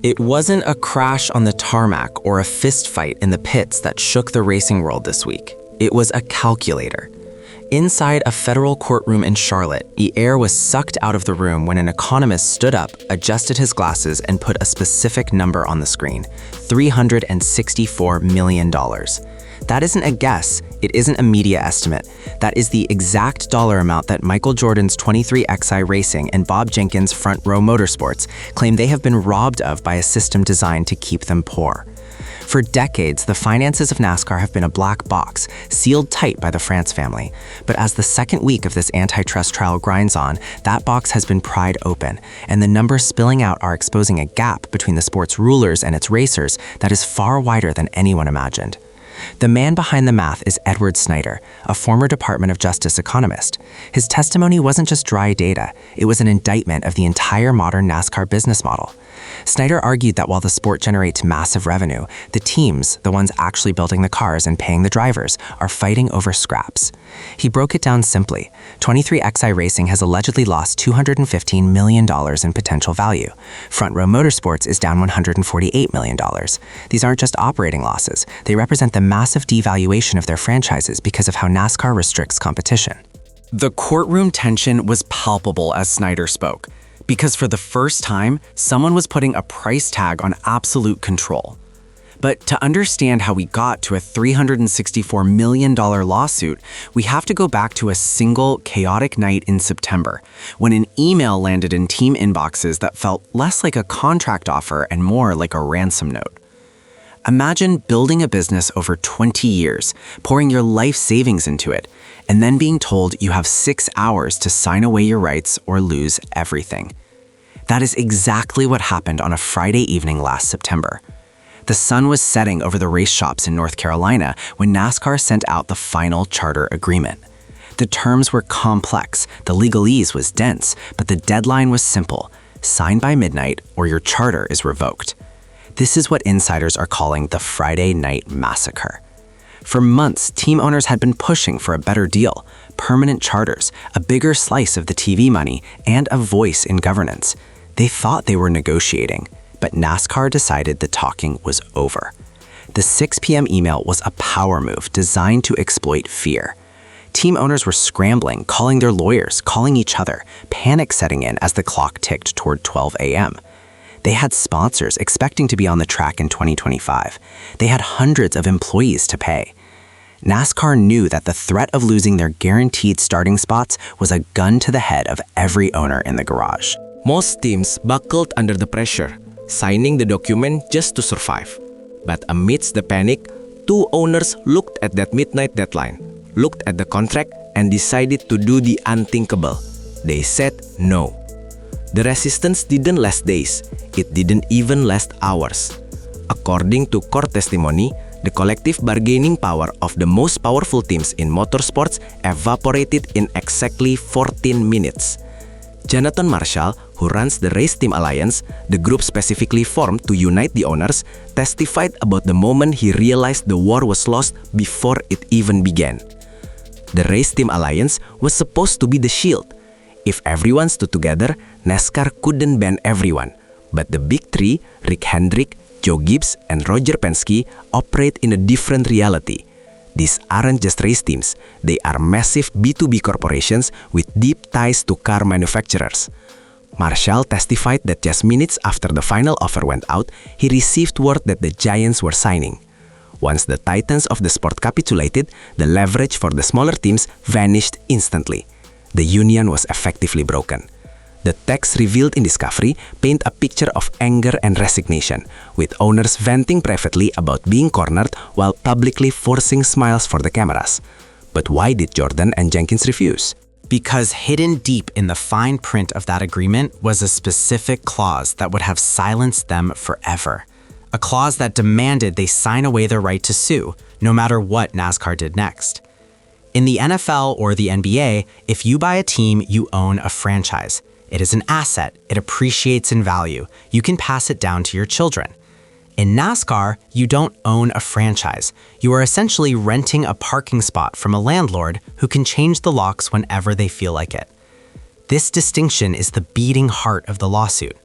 It wasn't a crash on the tarmac or a fist fight in the pits that shook the racing world this week. It was a calculator. Inside a federal courtroom in Charlotte, the air was sucked out of the room when an economist stood up, adjusted his glasses, and put a specific number on the screen: $364 million. That isn't a guess. It isn't a media estimate. That is the exact dollar amount that Michael Jordan's 23XI Racing and Bob Jenkins' Front Row Motorsports claim they have been robbed of by a system designed to keep them poor. For decades, the finances of NASCAR have been a black box, sealed tight by the France family. But as the second week of this antitrust trial grinds on, that box has been pried open, and the numbers spilling out are exposing a gap between the sport's rulers and its racers that is far wider than anyone imagined. The man behind the math is Edward Snyder, a former Department of Justice economist. His testimony wasn't just dry data, it was an indictment of the entire modern NASCAR business model. Snyder argued that while the sport generates massive revenue, the teams, the ones actually building the cars and paying the drivers, are fighting over scraps. He broke it down simply. 23XI Racing has allegedly lost $215 million in potential value. Front Row Motorsports is down $148 million. These aren't just operating losses. They represent the massive devaluation of their franchises because of how NASCAR restricts competition. The courtroom tension was palpable as Snyder spoke, because for the first time, someone was putting a price tag on absolute control. But to understand how we got to a $364 million lawsuit, we have to go back to a single chaotic night in September, when an email landed in team inboxes that felt less like a contract offer and more like a ransom note. Imagine building a business over 20 years, pouring your life savings into it, and then being told you have 6 hours to sign away your rights or lose everything. That is exactly what happened on a Friday evening last September. The sun was setting over the race shops in North Carolina when NASCAR sent out the final charter agreement. The terms were complex, the legalese was dense, but the deadline was simple: sign by midnight or your charter is revoked. This is what insiders are calling the Friday Night Massacre. For months, team owners had been pushing for a better deal, permanent charters, a bigger slice of the TV money, and a voice in governance. They thought they were negotiating, but NASCAR decided the talking was over. The 6 p.m. email was a power move designed to exploit fear. Team owners were scrambling, calling their lawyers, calling each other, panic setting in as the clock ticked toward 12 a.m. They had sponsors expecting to be on the track in 2025. They had hundreds of employees to pay. NASCAR knew that the threat of losing their guaranteed starting spots was a gun to the head of every owner in the garage. Most teams buckled under the pressure, signing the document just to survive. But amidst the panic, 2 owners looked at that midnight deadline, looked at the contract, and decided to do the unthinkable. They said no. The resistance didn't last days. It didn't even last hours. According to court testimony, the collective bargaining power of the most powerful teams in motorsports evaporated in exactly 14 minutes. Jonathan Marshall, who runs the Race Team Alliance, the group specifically formed to unite the owners, testified about the moment he realized the war was lost before it even began. The Race Team Alliance was supposed to be the shield. If everyone stood together, NASCAR couldn't ban everyone. But the big three, Rick Hendrick, Joe Gibbs, and Roger Penske, operate in a different reality. These aren't just race teams, they are massive B2B corporations with deep ties to car manufacturers. Marshall testified that just minutes after the final offer went out, he received word that the Giants were signing. Once the titans of the sport capitulated, the leverage for the smaller teams vanished instantly. The union was effectively broken. The text revealed in discovery paint a picture of anger and resignation, with owners venting privately about being cornered while publicly forcing smiles for the cameras. But why did Jordan and Jenkins refuse? Because hidden deep in the fine print of that agreement was a specific clause that would have silenced them forever. A clause that demanded they sign away their right to sue, no matter what NASCAR did next. In the NFL or the NBA, if you buy a team, you own a franchise. It is an asset. It appreciates in value. You can pass it down to your children. In NASCAR, you don't own a franchise. You are essentially renting a parking spot from a landlord who can change the locks whenever they feel like it. This distinction is the beating heart of the lawsuit.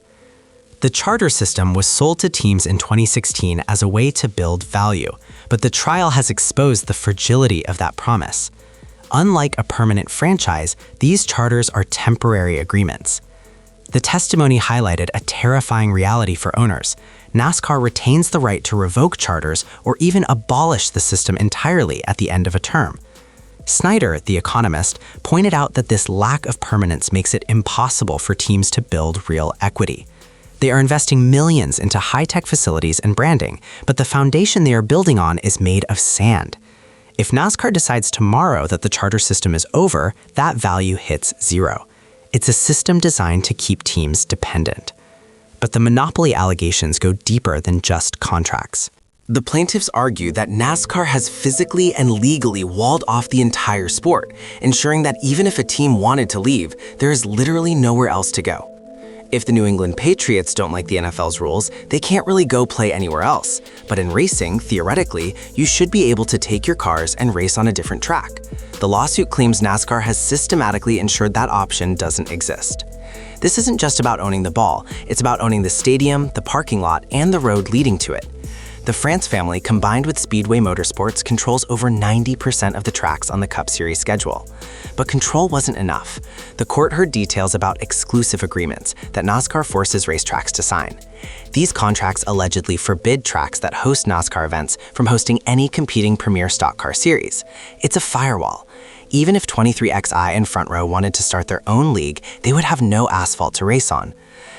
The charter system was sold to teams in 2016 as a way to build value, but the trial has exposed the fragility of that promise. Unlike a permanent franchise, these charters are temporary agreements. The testimony highlighted a terrifying reality for owners. NASCAR retains the right to revoke charters or even abolish the system entirely at the end of a term. Snyder, the economist, pointed out that this lack of permanence makes it impossible for teams to build real equity. They are investing millions into high-tech facilities and branding, but the foundation they are building on is made of sand. If NASCAR decides tomorrow that the charter system is over, that value hits zero. It's a system designed to keep teams dependent. But the monopoly allegations go deeper than just contracts. The plaintiffs argue that NASCAR has physically and legally walled off the entire sport, ensuring that even if a team wanted to leave, there is literally nowhere else to go. If the New England Patriots don't like the NFL's rules, they can't really go play anywhere else. But in racing, theoretically, you should be able to take your cars and race on a different track. The lawsuit claims NASCAR has systematically ensured that option doesn't exist. This isn't just about owning the ball, it's about owning the stadium, the parking lot, and the road leading to it. The France family, combined with Speedway Motorsports, controls over 90% of the tracks on the Cup Series schedule. But control wasn't enough. The court heard details about exclusive agreements that NASCAR forces racetracks to sign. These contracts allegedly forbid tracks that host NASCAR events from hosting any competing premier stock car series. It's a firewall. Even if 23XI and Front Row wanted to start their own league, they would have no asphalt to race on.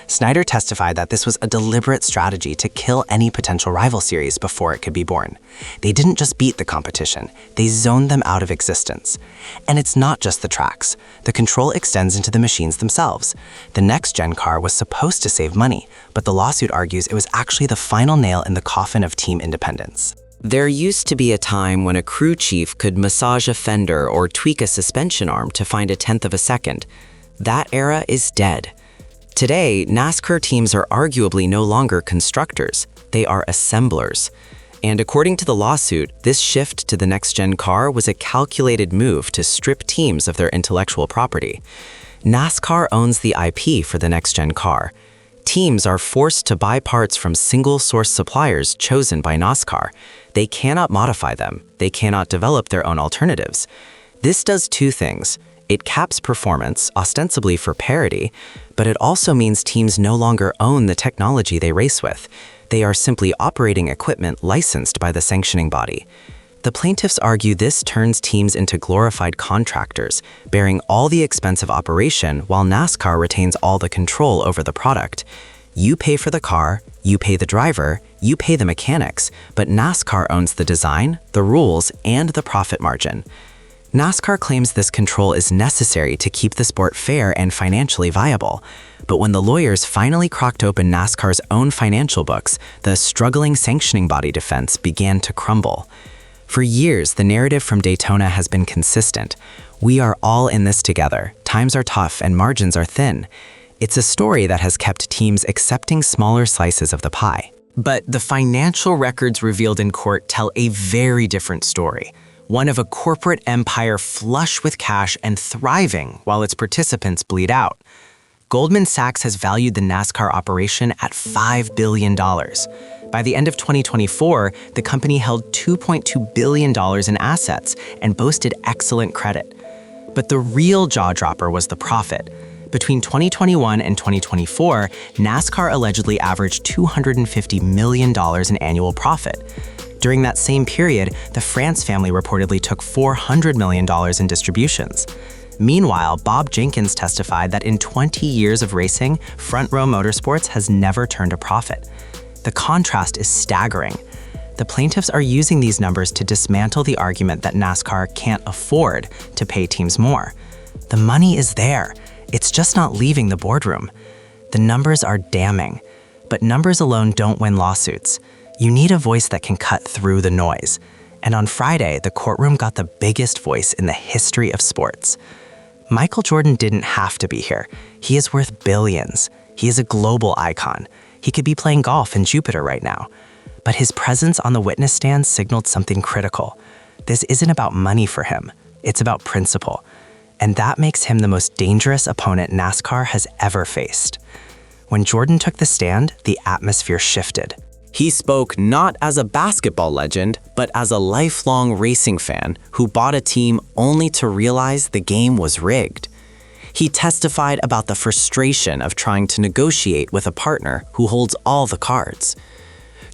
Snyder testified that this was a deliberate strategy to kill any potential rival series before it could be born. They didn't just beat the competition, they zoned them out of existence. And it's not just the tracks. The control extends into the machines themselves. The next-gen car was supposed to save money, but the lawsuit argues it was actually the final nail in the coffin of team independence. There used to be a time when a crew chief could massage a fender or tweak a suspension arm to find a tenth of a second. That era is dead. Today, NASCAR teams are arguably no longer constructors, they are assemblers. And according to the lawsuit, this shift to the next-gen car was a calculated move to strip teams of their intellectual property. NASCAR owns the IP for the next-gen car. Teams are forced to buy parts from single-source suppliers chosen by NASCAR. They cannot modify them, they cannot develop their own alternatives. This does two things. It caps performance, ostensibly for parity, but it also means teams no longer own the technology they race with. They are simply operating equipment licensed by the sanctioning body. The plaintiffs argue this turns teams into glorified contractors, bearing all the expense of operation while NASCAR retains all the control over the product. You pay for the car, you pay the driver, you pay the mechanics, but NASCAR owns the design, the rules, and the profit margin. NASCAR claims this control is necessary to keep the sport fair and financially viable. But when the lawyers finally cracked open NASCAR's own financial books, the struggling sanctioning body defense began to crumble. For years, the narrative from Daytona has been consistent. We are all in this together. Times are tough and margins are thin. It's a story that has kept teams accepting smaller slices of the pie. But the financial records revealed in court tell a very different story. One of a corporate empire flush with cash and thriving while its participants bleed out. Goldman Sachs has valued the NASCAR operation at $5 billion. By the end of 2024, the company held $2.2 billion in assets and boasted excellent credit. But the real jaw-dropper was the profit. Between 2021 and 2024, NASCAR allegedly averaged $250 million in annual profit. During that same period, the France family reportedly took $400 million in distributions. Meanwhile, Bob Jenkins testified that in 20 years of racing, Front Row Motorsports has never turned a profit. The contrast is staggering. The plaintiffs are using these numbers to dismantle the argument that NASCAR can't afford to pay teams more. The money is there. It's just not leaving the boardroom. The numbers are damning. But numbers alone don't win lawsuits. You need a voice that can cut through the noise. And on Friday, the courtroom got the biggest voice in the history of sports. Michael Jordan didn't have to be here. He is worth billions. He is a global icon. He could be playing golf in Jupiter right now. But his presence on the witness stand signaled something critical. This isn't about money for him. It's about principle. And that makes him the most dangerous opponent NASCAR has ever faced. When Jordan took the stand, the atmosphere shifted. He spoke not as a basketball legend, but as a lifelong racing fan who bought a team only to realize the game was rigged. He testified about the frustration of trying to negotiate with a partner who holds all the cards.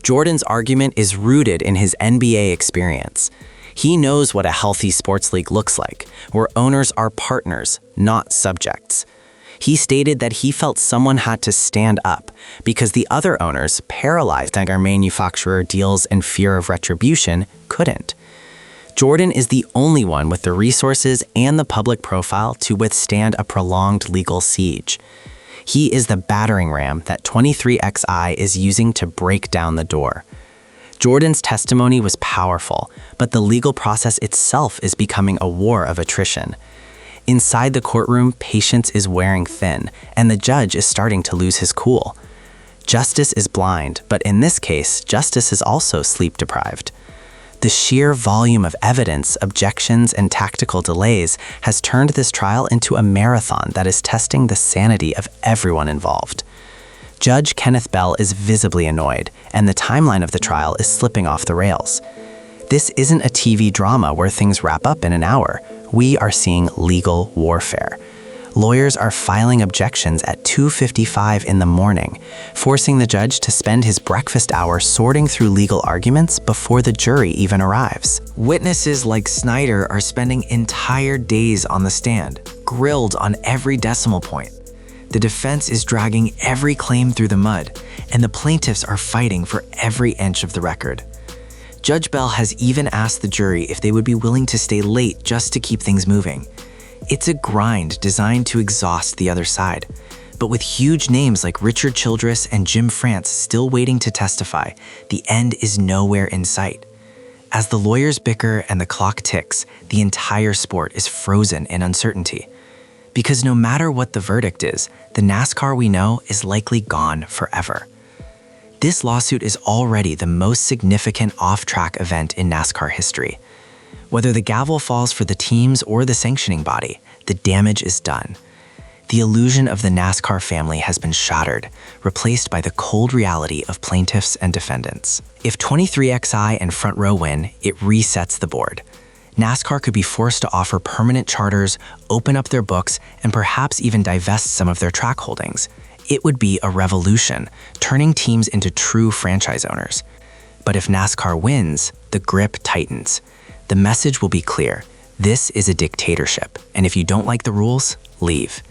Jordan's argument is rooted in his NBA experience. He knows what a healthy sports league looks like, where owners are partners, not subjects. He stated that he felt someone had to stand up because the other owners, paralyzed by our manufacturer deals and fear of retribution, couldn't. Jordan is the only one with the resources and the public profile to withstand a prolonged legal siege. He is the battering ram that 23XI is using to break down the door. Jordan's testimony was powerful, but the legal process itself is becoming a war of attrition. Inside the courtroom, patience is wearing thin, and the judge is starting to lose his cool. Justice is blind, but in this case, justice is also sleep-deprived. The sheer volume of evidence, objections, and tactical delays has turned this trial into a marathon that is testing the sanity of everyone involved. Judge Kenneth Bell is visibly annoyed, and the timeline of the trial is slipping off the rails. This isn't a TV drama where things wrap up in an hour. We are seeing legal warfare. Lawyers are filing objections at 2:55 in the morning, forcing the judge to spend his breakfast hour sorting through legal arguments before the jury even arrives. Witnesses like Snyder are spending entire days on the stand, grilled on every decimal point. The defense is dragging every claim through the mud, and the plaintiffs are fighting for every inch of the record. Judge Bell has even asked the jury if they would be willing to stay late just to keep things moving. It's a grind designed to exhaust the other side. But with huge names like Richard Childress and Jim France still waiting to testify, the end is nowhere in sight. As the lawyers bicker and the clock ticks, the entire sport is frozen in uncertainty. Because no matter what the verdict is, the NASCAR we know is likely gone forever. This lawsuit is already the most significant off-track event in NASCAR history. Whether the gavel falls for the teams or the sanctioning body, the damage is done. The illusion of the NASCAR family has been shattered, replaced by the cold reality of plaintiffs and defendants. If 23XI and Front Row win, it resets the board. NASCAR could be forced to offer permanent charters, open up their books, and perhaps even divest some of their track holdings. It would be a revolution, turning teams into true franchise owners. But if NASCAR wins, the grip tightens. The message will be clear. This is a dictatorship, and if you don't like the rules, leave.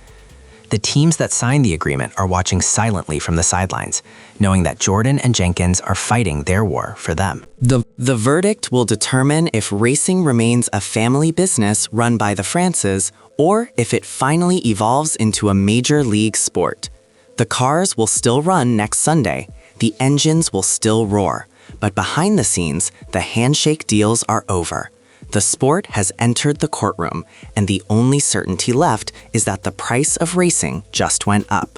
The teams that signed the agreement are watching silently from the sidelines, knowing that Jordan and Jenkins are fighting their war for them. The verdict will determine if racing remains a family business run by the Frances, or if it finally evolves into a major league sport. The cars will still run next Sunday, the engines will still roar, but behind the scenes, the handshake deals are over. The sport has entered the courtroom, and the only certainty left is that the price of racing just went up.